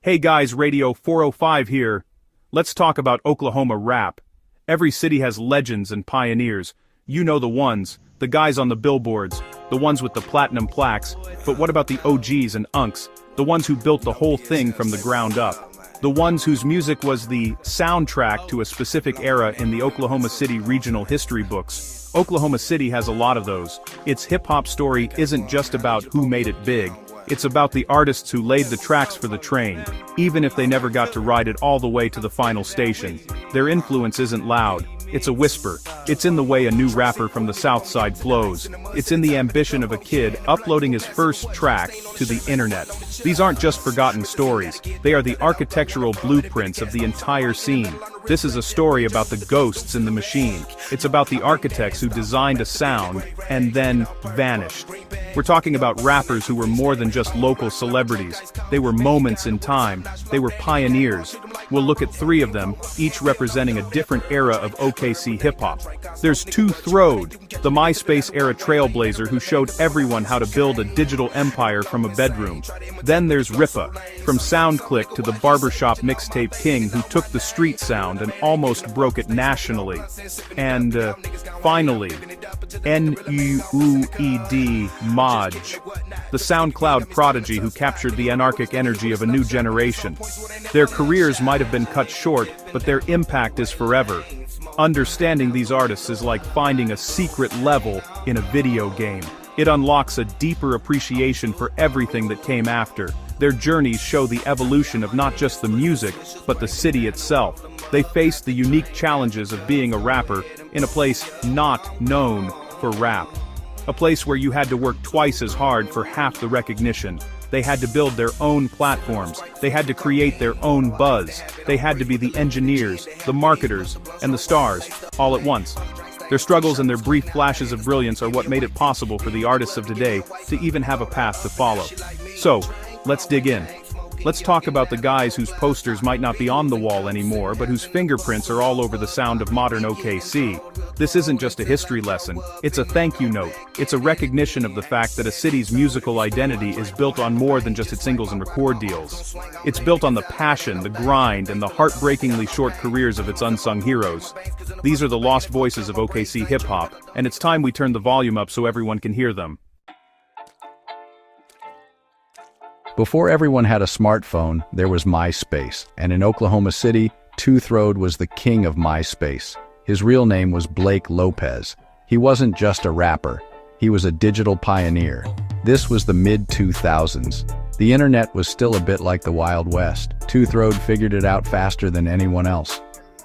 Hey guys, Radio 405 here. Let's talk about Oklahoma rap. Every city has legends and pioneers. You know the ones, the guys on the billboards, the ones with the platinum plaques, but what about the OGs and unks, the ones who built the whole thing from the ground up? The ones whose music was the soundtrack to a specific era in the Oklahoma City regional history books. Oklahoma City has a lot of those. Its hip-hop story isn't just about who made it big. It's about the artists who laid the tracks for the train, even if they never got to ride it all the way to the final station. Their influence isn't loud, it's a whisper. It's in the way a new rapper from the South Side flows. It's in the ambition of a kid uploading his first track to the internet. These aren't just forgotten stories, they are the architectural blueprints of the entire scene. This is a story about the ghosts in the machine. It's about the architects who designed a sound and then vanished. We're talking about rappers who were more than just local celebrities. They were moments in time. They were pioneers. We'll look at three of them, each representing a different era of OKC hip-hop. There's 2Throwd, the MySpace-era trailblazer who showed everyone how to build a digital empire from a bedroom. Then there's Rippa, from SoundClick to the barbershop mixtape king who took the street sound and almost broke it nationally. And, finally, NUED Maj, the SoundCloud prodigy who captured the anarchic energy of a new generation. Their careers might have been cut short, but their impact is forever. Understanding these artists is like finding a secret level in a video game. It unlocks a deeper appreciation for everything that came after. Their journeys show the evolution of not just the music, but the city itself. They faced the unique challenges of being a rapper in a place not known for rap. A place where you had to work twice as hard for half the recognition. They had to build their own platforms. They had to create their own buzz. They had to be the engineers, the marketers, and the stars, all at once. Their struggles and their brief flashes of brilliance are what made it possible for the artists of today to even have a path to follow. So, let's dig in. Let's talk about the guys whose posters might not be on the wall anymore, but whose fingerprints are all over the sound of modern OKC. This isn't just a history lesson, it's a thank you note. It's a recognition of the fact that a city's musical identity is built on more than just its singles and record deals. It's built on the passion, the grind, and the heartbreakingly short careers of its unsung heroes. These are the lost voices of OKC hip-hop, and it's time we turn the volume up so everyone can hear them. Before everyone had a smartphone, there was MySpace, and in Oklahoma City, 2Throwd was the king of MySpace. His real name was Blake Lopez. He wasn't just a rapper, he was a digital pioneer. This was the mid-2000s. The internet was still a bit like the Wild West. 2Throwd figured it out faster than anyone else.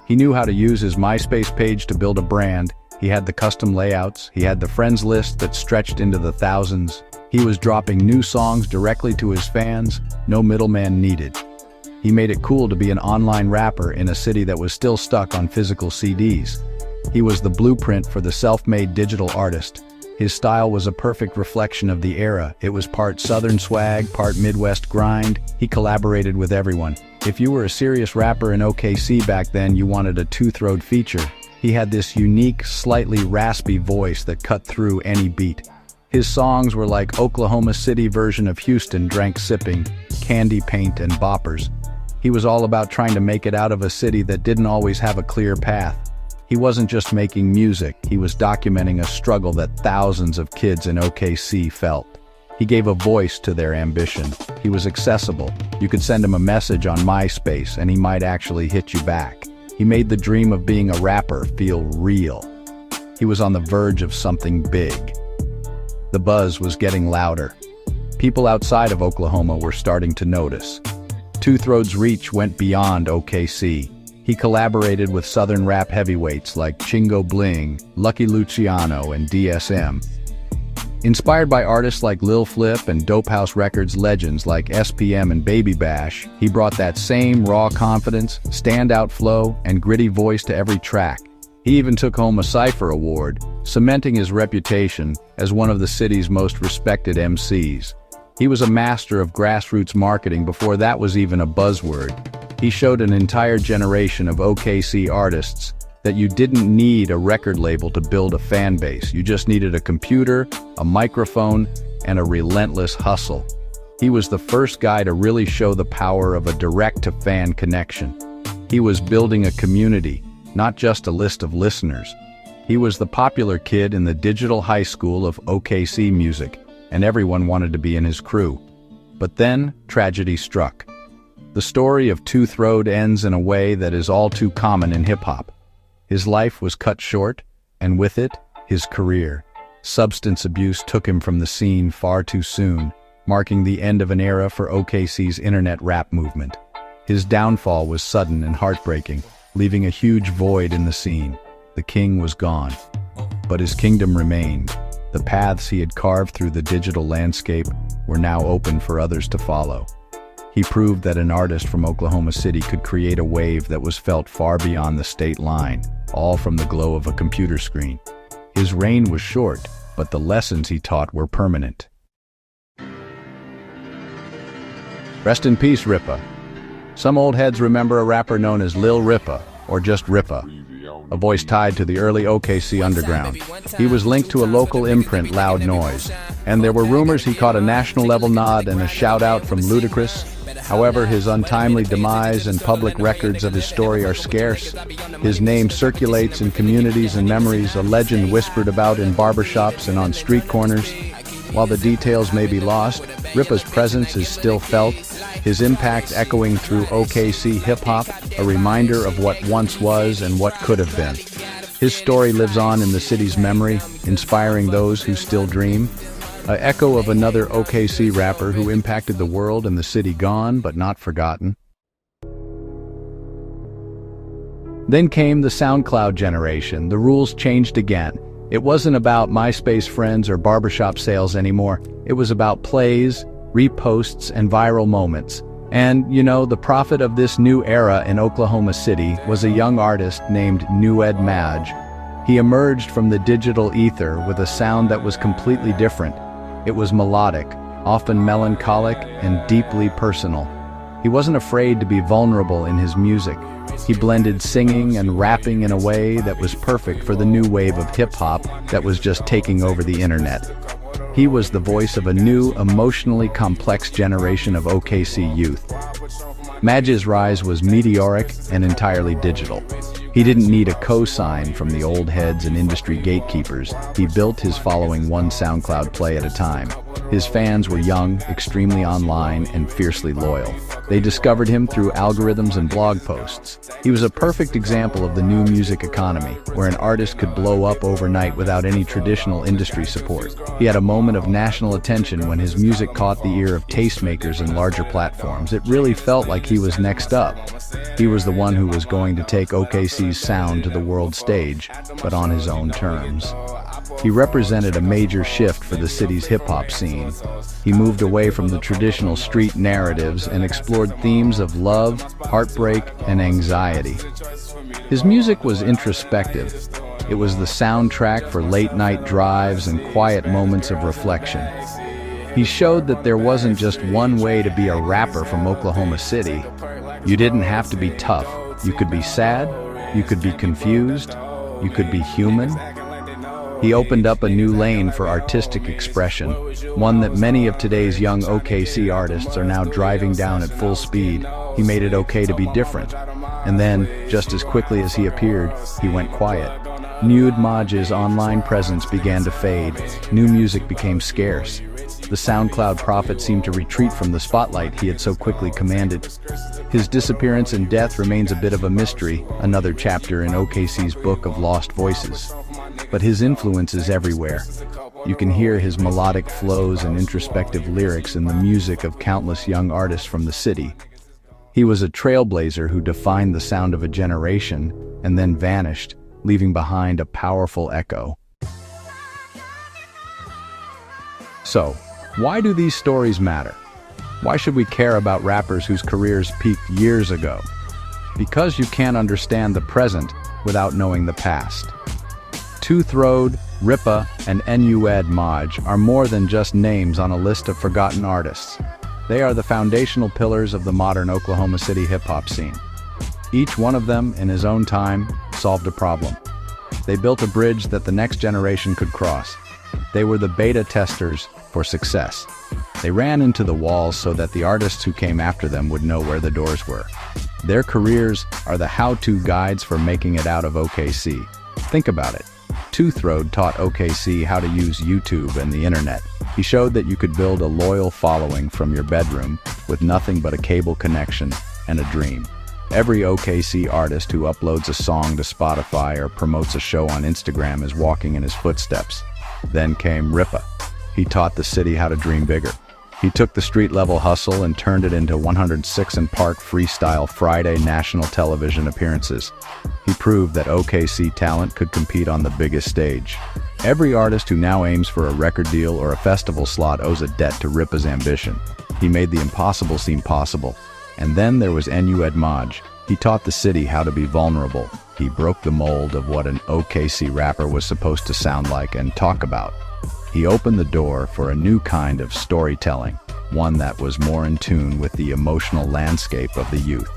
He knew how to use his MySpace page to build a brand. He had the custom layouts, he had the friends list that stretched into the thousands. He was dropping new songs directly to his fans, no middleman needed. He made it cool to be an online rapper in a city that was still stuck on physical CDs. He was the blueprint for the self-made digital artist. His style was a perfect reflection of the era. It was part Southern swag, part Midwest grind. He collaborated with everyone. If you were a serious rapper in OKC back then, you wanted a 2Throwd feature. He had this unique, slightly raspy voice that cut through any beat. His songs were like Oklahoma City version of Houston drank sipping, candy paint and boppers. He was all about trying to make it out of a city that didn't always have a clear path. He wasn't just making music, he was documenting a struggle that thousands of kids in OKC felt. He gave a voice to their ambition. He was accessible. You could send him a message on MySpace and he might actually hit you back. He made the dream of being a rapper feel real. He was on the verge of something big. The buzz was getting louder. People outside of Oklahoma were starting to notice. 2Throwd's reach went beyond OKC. He collaborated with Southern rap heavyweights like Chingo Bling, Lucky Luciano, and DSM. Inspired by artists like Lil Flip and Dope House Records legends like SPM and Baby Bash, he brought that same raw confidence, standout flow, and gritty voice to every track. He even took home a Cypher Award, cementing his reputation as one of the city's most respected MCs. He was a master of grassroots marketing before that was even a buzzword. He showed an entire generation of OKC artists that you didn't need a record label to build a fan base. You just needed a computer, a microphone, and a relentless hustle. He was the first guy to really show the power of a direct-to-fan connection. He was building a community, not just a list of listeners. He was the popular kid in the digital high school of OKC music, and everyone wanted to be in his crew. But then, tragedy struck. The story of 2Throwd ends in a way that is all too common in hip-hop. His life was cut short, and with it, his career. Substance abuse took him from the scene far too soon, marking the end of an era for OKC's internet rap movement. His downfall was sudden and heartbreaking, leaving a huge void in the scene. The king was gone, but his kingdom remained. The paths he had carved through the digital landscape were now open for others to follow. He proved that an artist from Oklahoma City could create a wave that was felt far beyond the state line, all from the glow of a computer screen. His reign was short, but the lessons he taught were permanent. Rest in peace, Rippa. Some old heads remember a rapper known as Lil Rippa, or just Rippa, a voice tied to the early OKC underground. He was linked to a local imprint, Loud Noise, and there were rumors he caught a national-level nod and a shout-out from Ludacris. However, his untimely demise and public records of his story are scarce. His name circulates in communities and memories, a legend whispered about in barbershops and on street corners. While the details may be lost, Rippa's presence is still felt, his impact echoing through OKC hip-hop, a reminder of what once was and what could have been. His story lives on in the city's memory, inspiring those who still dream. An echo of another OKC rapper who impacted the world and the city, gone but not forgotten. Then came the SoundCloud generation. The rules changed again. It wasn't about MySpace friends or barbershop sales anymore. It was about plays, reposts, and viral moments. And, the prophet of this new era in Oklahoma City was a young artist named NUED. He emerged from the digital ether with a sound that was completely different. It was melodic, often melancholic, and deeply personal. He wasn't afraid to be vulnerable in his music. He blended singing and rapping in a way that was perfect for the new wave of hip-hop that was just taking over the internet. He was the voice of a new, emotionally complex generation of OKC youth. Madge's rise was meteoric and entirely digital. He didn't need a cosign from the old heads and industry gatekeepers. He built his following one SoundCloud play at a time. His fans were young, extremely online, and fiercely loyal. They discovered him through algorithms and blog posts. He was a perfect example of the new music economy, where an artist could blow up overnight without any traditional industry support. He had a moment of national attention when his music caught the ear of tastemakers and larger platforms. It really felt like he was next up. He was the one who was going to take OKC's sound to the world stage, but on his own terms. He represented a major shift for the city's hip-hop scene. He moved away from the traditional street narratives and explored themes of love, heartbreak, and anxiety. His music was introspective. It was the soundtrack for late-night drives and quiet moments of reflection. He showed that there wasn't just one way to be a rapper from Oklahoma City. You didn't have to be tough. You could be sad, you could be confused, you could be human. He opened up a new lane for artistic expression, one that many of today's young OKC artists are now driving down at full speed. He made it okay to be different. And then, just as quickly as he appeared, he went quiet. NUED's online presence began to fade. New music became scarce. The SoundCloud prophet seemed to retreat from the spotlight he had so quickly commanded. His disappearance and death remains a bit of a mystery, another chapter in OKC's book of lost voices. But his influence is everywhere. You can hear his melodic flows and introspective lyrics in the music of countless young artists from the city. He was a trailblazer who defined the sound of a generation and then vanished, leaving behind a powerful echo. So, why do these stories matter? Why should we care about rappers whose careers peaked years ago? Because you can't understand the present without knowing the past. 2Throwd, Rippa, and NUED are more than just names on a list of forgotten artists. They are the foundational pillars of the modern Oklahoma City hip-hop scene. Each one of them, in his own time, solved a problem. They built a bridge that the next generation could cross. They were the beta testers for success. They ran into the walls so that the artists who came after them would know where the doors were. Their careers are the how-to guides for making it out of OKC. Think about it. 2Throwd taught OKC how to use YouTube and the internet. He showed that you could build a loyal following from your bedroom with nothing but a cable connection and a dream. Every OKC artist who uploads a song to Spotify or promotes a show on Instagram is walking in his footsteps. Then came Rippa. He taught the city how to dream bigger. He took the street-level hustle and turned it into 106 and Park freestyle Friday national television appearances. He proved that OKC talent could compete on the biggest stage. Every artist who now aims for a record deal or a festival slot owes a debt to Rippa's ambition. He made the impossible seem possible. And then there was NUED. He taught the city how to be vulnerable. He broke the mold of what an OKC rapper was supposed to sound like and talk about. He opened the door for a new kind of storytelling, one that was more in tune with the emotional landscape of the youth.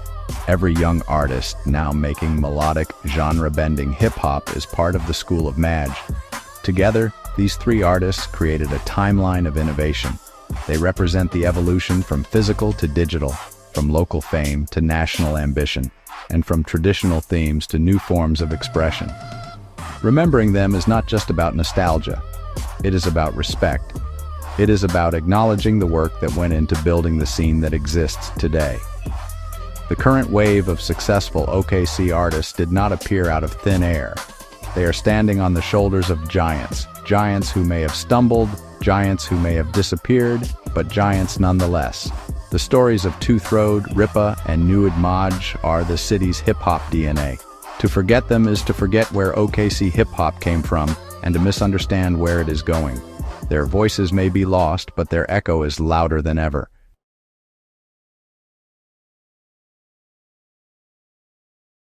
Every young artist now making melodic, genre-bending hip-hop is part of the School of Maj. Together, these three artists created a timeline of innovation. They represent the evolution from physical to digital, from local fame to national ambition, and from traditional themes to new forms of expression. Remembering them is not just about nostalgia. It is about respect. It is about acknowledging the work that went into building the scene that exists today. The current wave of successful OKC artists did not appear out of thin air. They are standing on the shoulders of giants, giants who may have stumbled, giants who may have disappeared, but giants nonetheless. The stories of 2Throwd, Rippa, and NUED are the city's hip-hop DNA. To forget them is to forget where OKC hip-hop came from and to misunderstand where it is going. Their voices may be lost, but their echo is louder than ever.